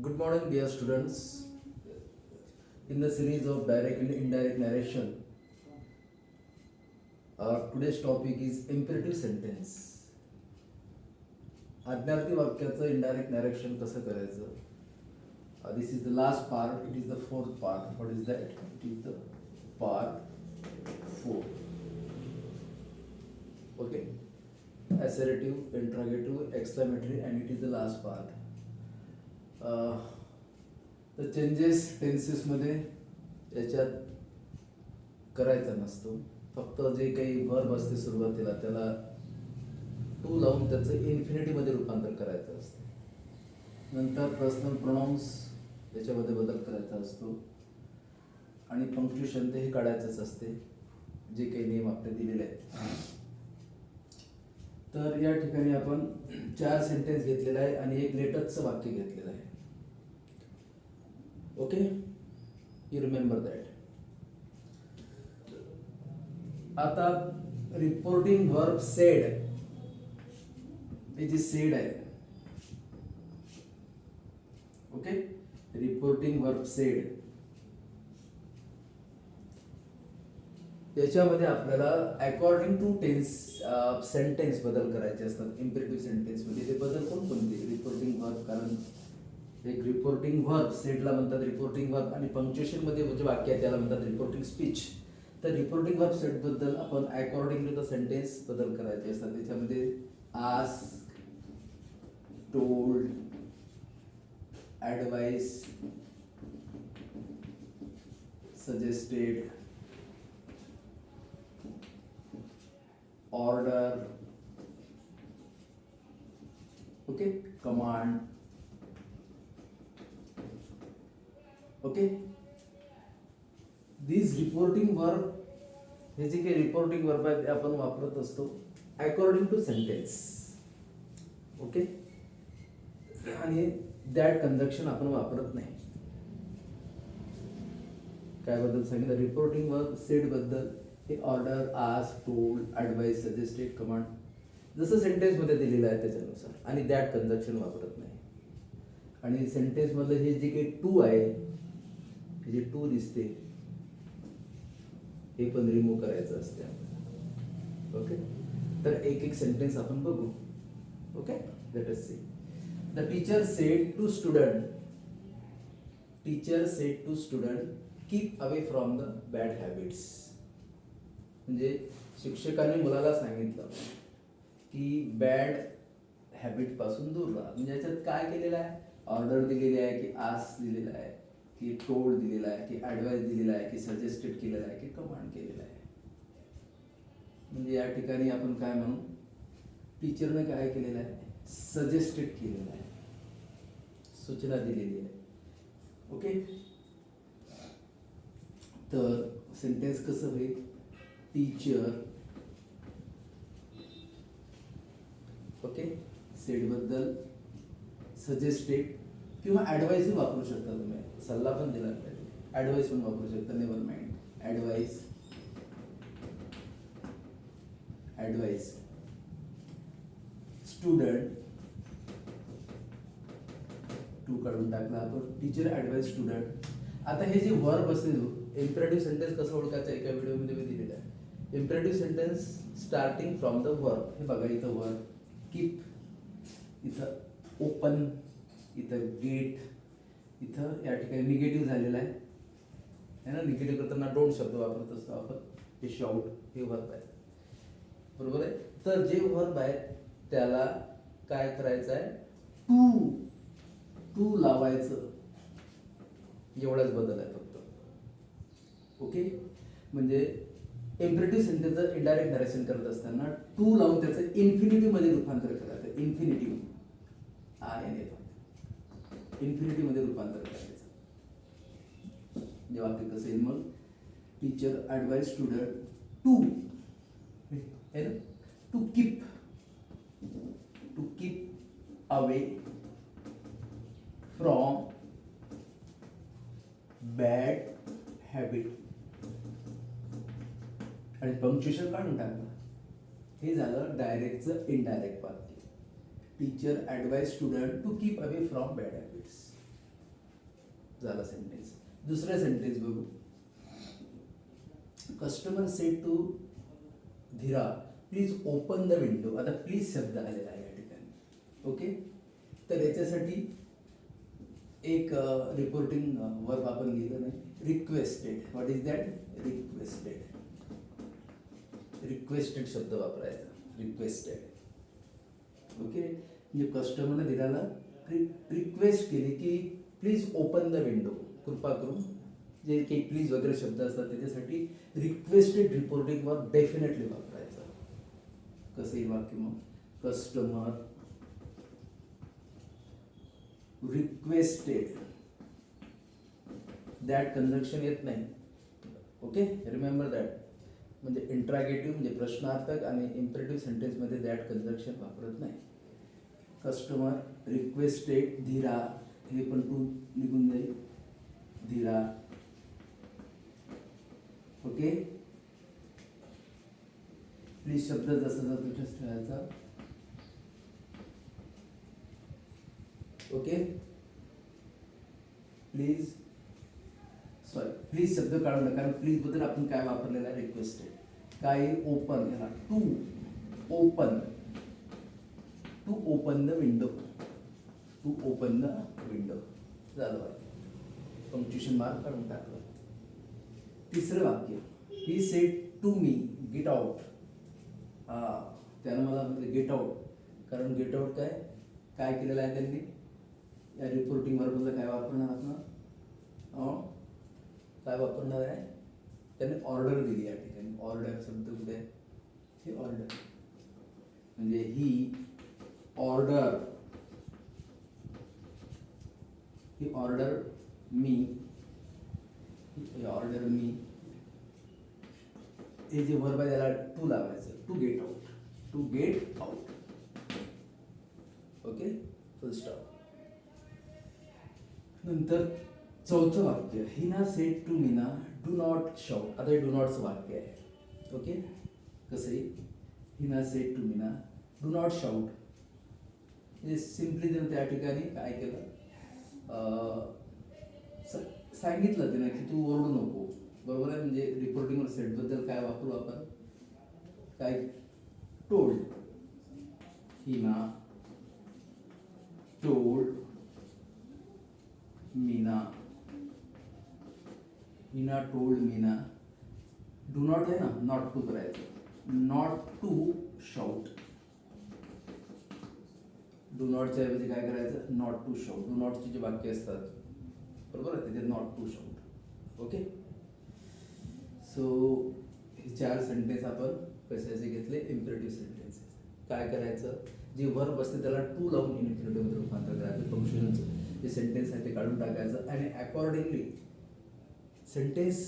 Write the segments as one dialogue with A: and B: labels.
A: Good morning, dear students. In the series of direct and indirect narration, today's topic is imperative sentence. आज्ञार्थी वाक्याचं indirect narration कसं करायचं? This is the last part. It is the fourth part. What is that? It is the part 4. Okay. Assertive, interrogative, exclamatory, and it is the last part. The changes tenses मध्ये याच्यात करायचा नसतो. फक्त जे काही verb असते सुरुवातीला त्याला टू लावून त्याचं इन्फिनिटीमध्ये रूपांतर करायचं असतं. नंतर पर्सनल प्रोनाउन्स याच्यामध्ये बदल करायचा असतो आणि पंक्च्युएशन ते हे काढायचंच असते, जे काही नियम आपले दिलेले आहेत. तर या ठिकाणी आपण 4 सेंटेन्स घेतलेला आहे आणि एक लेटरचं वाक्य घेतलेलं आहे. Okay, you remember that. आता रिपोर्टिंग वर्ब सेड, हे जे सेड आहे, ओके, रिपोर्टिंग वर्ब सेड, याच्यामध्ये आपल्याला अकॉर्डिंग टू टेन्स सेंटेन्स बदल करायचे असतात. इम्पेरेटिव्ह सेंटेन्स मध्ये ते बदल कोणते? रिपोर्टिंग वर्ब, कारण एक रिपोर्टिंग वर्ब सेडला म्हणतात रिपोर्टिंग वर्ब, आणि पंक्च्युएशन मध्ये जे वाक्य आहे त्याला म्हणतात रिपोर्टिंग स्पीच. तर रिपोर्टिंग वर्ब सेड बद्दल आपण अकॉर्डिंग टू द सेंटेन्स बदल करायचे असतात. त्याच्यामध्ये ask, told, advise, suggested, order, okay, command, okay. This reporting verb, हे जे काही रिपोर्टिंग वर्ब आहे ते आपण वापरत असतो अकॉर्डिंग टू सेंटेन्स, ओके, आणि दॅट कंजक्शन आपण वापरत नाही. काय बद्दल सांगितलं? रिपोर्टिंग वर्ब सेड बद्दल हे order, ask, told, advise, suggested, command जसं सेंटेन्स मध्ये दिलेलं आहे त्याच्यानुसार, आणि दॅट कंजक्शन वापरत नाही. आणि सेंटेन्स मधलं हे जे काही टू आहे, हे जे टू दिसते हे पण रिमूव्ह करायचं असते. ओके, तर एक एक सेंटेन्स आपण बघू. Okay, let us see. The teacher said to student, teacher said to student, keep away from the bad habits. म्हणजे शिक्षकांनी मुलाला सांगितलं की बॅड हॅबिट पासून दूर राहा. म्हणजे याच्यात काय केलेलं आहे? ऑर्डर दिलेली आहे, की आस्क दिलेला आहे, की टोल्ड दिलेला आहे, की ॲडवाइस दिलेला आहे, की सजेस्टेड केलेला आहे, की कमांड केलेला आहे. म्हणजे या ठिकाणी आपण काय म्हणू? टीचरने काय केलेलं आहे? सजेस्टेड केलेलं आहे, सूचना दिलेली आहे. ओके, तर सेंटेन्स कसं होईल? टीचर, ओके, सेड बद्दल सजेस्टेड किंवा ॲडवाइस वापरू शकता तुम्ही. सल्ला पण दिला पाहिजे, ॲडवाइस पण वापरू शकता. Never mind, advice, advice. Student, to काढून टाकला आपण. Teacher, advice, student. आता हे जे वर्ब असेल, इम्पेरेटिव्ह सेंटेन्स कसं ओळखायचं एका व्हिडिओमध्ये मी दिलेलं आहे. Imperative sentence starting from the verb. हे बघा, इथं वर्ब कीप, इथं ओपन, इथं गेट, इथं या ठिकाणी निगेटिव्ह झालेलं आहे ना. निगेटिव्ह करताना डोंट शब्द वापरत असतो आपण. हे शाउट, हे वर्ब आहे, बरोबर आहे. तर जे वर्ब आहे त्याला काय करायचं आहे? टू, टू लावायचं, एवढाच बदल आहे फक्त. ओके, म्हणजे इम्पेरेटिव्ह सेंटेन्सचं इनडायरेक्ट नरेशन करत असताना टू लावून त्याचं इन्फिनिटिव्ह मध्ये रूपांतर करायचं. इन्फिनिटिव्ह, इन्फिनिटिव्ह मध्ये रूपांतर करायचं. जे वाक्य कसं येईल मग? टीचर ॲडवाइस स्टुडंट टू, है ना, to keep, to keep away from bad habit. आणि पंक्च्युएशन काढून टाकलं. हे झालं डायरेक्टचं इनडायरेक्ट वाक्य. Teacher advice student to keep away from bad habits. झाला सेंटेन्स. दुसरा सेंटेन्स बघू. Customer said to Dhira please open the window. आता प्लीज शब्द आलेला आहे या ठिकाणी. ओके, तर याच्यासाठी एक रिपोर्टिंग वर्ब आपण लिहिलं नाही. Requested. What is that? Requested. Requested शब्द वापरायचा. रिक्वेस्टेड. ओके, म्हणजे कस्टमरने धीराला रिक्वेस्ट केली की प्लीज ओपन द विंडो. कृपा करून जे काही प्लीज वगैरे शब्द असतात त्याच्यासाठी रिक्वेस्टेड रिपोर्टिंग वर्ब डेफिनेटली वापरायचं. कसं येईल वाक्य मग? Customer requested. दॅट कंजक्शन येत नाही. Okay, remember that. म्हणजे इंट्रागेटिव्ह म्हणजे प्रश्नार्थक आणि इम्परेटिव्ह सेंटेन्समध्ये दॅट कंजक्शन वापरत नाही. कस्टमर रिक्वेस्टेड धीरा, हे पण टू निघून जाईल. धीरा. ओके, प्लीज शब्द जसा तुझ्याच ठेवायचा. ओके, प्लीज प्लीज शब्द काढू नका, कारण प्लीज बद्दल आपण काय वापरलेलं आहे? रिक्वेस्टेड. काय? ओपन. याला to open. To open the window. To open the window झालं. पंक्च्युएशन मार्क काढून टाकलं. तिसरं वाक्य. He said to me get out. त्यानं मला म्हटलं गेट आउट, कारण गेट आउट काय काय केलेलं आहे त्यांनी? या रिपोर्टिंग वर्बला काय वापरणार आपण? काय वापरणार आहे? त्याने ऑर्डर दिली या ठिकाणी. ऑर्डर शब्द कुठे आहे? हे ऑर्डर. म्हणजे he order. He order me. He order me. हे जे वर्ब आहे त्याला टू लावायचं. To get out. To get out. Okay, full stop. नंतर चौथं वाक्य. Hina said to Meena do not shout. आता हे डू नॉटचं वाक्य आहे. ओके, कसं आहे? Hina said to Meena do not shout. म्हणजे सिम्पली त्यानं त्या ठिकाणी काय केलं? सांगितलं तिनं की तू ओरडू नको. बरोबर आहे. म्हणजे रिपोर्टिंग सेटबद्दल काय वापरू आपण? काय? Told. Hina told Meena. Hina told Meena. Do not आहे ना, नॉट टू करायचं. Not to shout. डू नॉटच्या ऐवजी काय करायचं? Not to shout. डू नॉटचे जे वाक्य असतात बरोबर आहे त्याचे not to shout. Okay, so हे 4 सेंटेन्स आपण कशाचे घेतले? Imperative sentences. काय करायचं? जे वर्ब असते त्याला टू लावून इन्फिनिटिव्हमध्ये रूपांतर करायचं. फंक्शनचं जे सेंटेन्स आहे ते काढून टाकायचं आणि अकॉर्डिंगली सेंटेन्स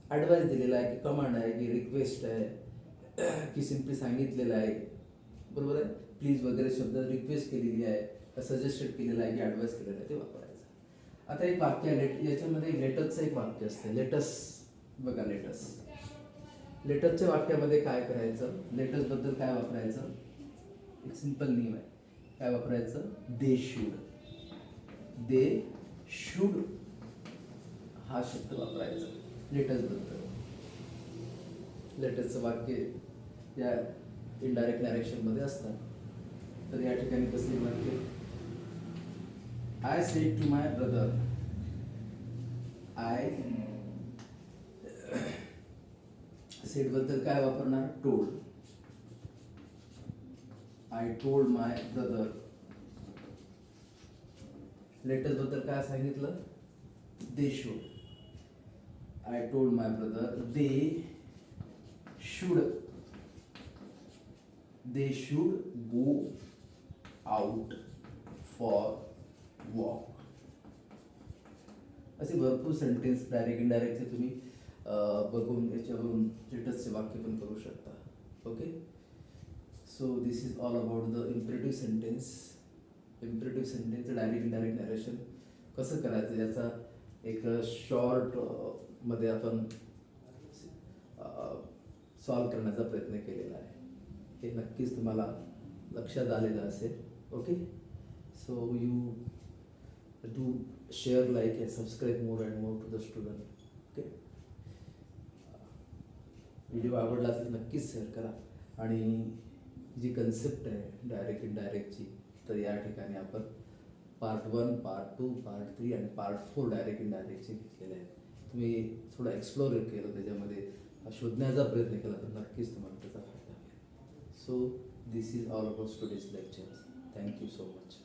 A: ॲडवाइस दिलेला आहे की कमांड आहे की रिक्वेस्ट आहे की सिम्पली सांगितलेलं आहे. बरोबर आहे. प्लीज वगैरे शब्द रिक्वेस्ट केलेली आहे, सजेस्टेड केलेलं आहे की ॲडवाइस केलेलं आहे ते वापरायचं. आता एक वाक्य आहे याच्यामध्ये लेटसचं एक वाक्य असतं. लेटस. बघा लेटस. लेटसच्या वाक्यामध्ये काय करायचं? लेटसबद्दल काय वापरायचं? एक सिंपल नियम आहे. काय वापरायचं? दे शूड. दे शूड हा शब्द वापरायचा लेटसबद्दल. लेटसचं वाक्य या इनडायरेक्ट नॅरेशनमध्ये असतात. तर या ठिकाणी कसं वाक्य? I said to my brother. I said बद्दल काय वापरणार? Told. I told my brother. Let's बद्दल काय सांगितलं? They should. I told my brother they should. They should go out for walk. असे भरपूर सेंटेन्स डायरेक्ट इनडायरेक्टचे तुम्ही बघून याच्यावरून लेटसचे वाक्य पण करू शकता. Okay, so this is all about the imperative sentence. Imperative सेंटेन्सचं डायरेक्ट इनडायरेक्ट नॅरेशन कसं करायचं याचा एक शॉर्ट मध्ये आपण सॉल्व करण्याचा प्रयत्न केलेला आहे. हे नक्कीच तुम्हाला लक्षात आलेलं असेल. Okay, so you do share, like and subscribe more and more to the student. Okay, video आवडला असेल नक्कीच शेअर करा. आणि जी कन्सेप्ट आहे डायरेक्ट इनडायरेक्टची, तर या ठिकाणी आपण पार्ट 1, पार्ट 2, पार्ट 3 आणि पार्ट 4 डायरेक्ट इनडायरेक्टचे घेतलेले आहेत. तुम्ही थोडं एक्सप्लोर केलं, त्याच्यामध्ये शोधण्याचा प्रयत्न केला तर नक्कीच तुम्हाला त्याचा फायदा होईल. So this is all about today's lecture. Thank you so much.